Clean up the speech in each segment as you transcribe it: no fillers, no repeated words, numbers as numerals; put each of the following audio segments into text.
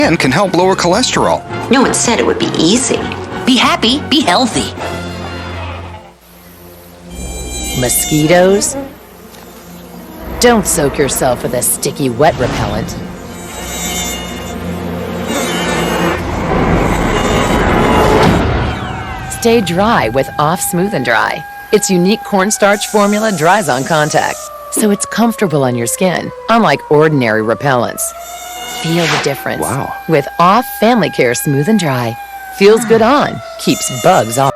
and can help lower cholesterol. No one said it would be easy. Be happy, be healthy. Mosquitoes? Don't soak yourself with a sticky wet repellent. Stay dry with Off Smooth and Dry. Its unique cornstarch formula dries on contact, so it's comfortable on your skin, unlike ordinary repellents. Feel the difference. Wow. With Off Family Care Smooth and Dry. Feels good on, keeps bugs off.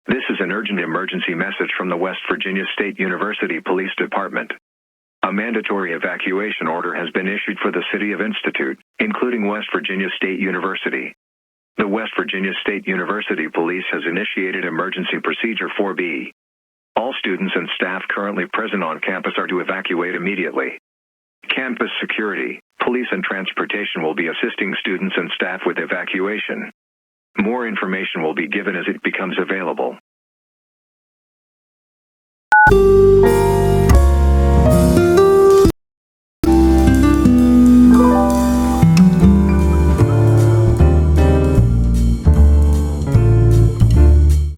This is an urgent emergency message from the West Virginia State University Police Department. A mandatory evacuation order has been issued for the City of Institute, including West Virginia State University. The West Virginia State University Police has initiated Emergency Procedure 4B. All students and staff currently present on campus are to evacuate immediately. Campus security, police and transportation will be assisting students and staff with evacuation. More information will be given as it becomes available.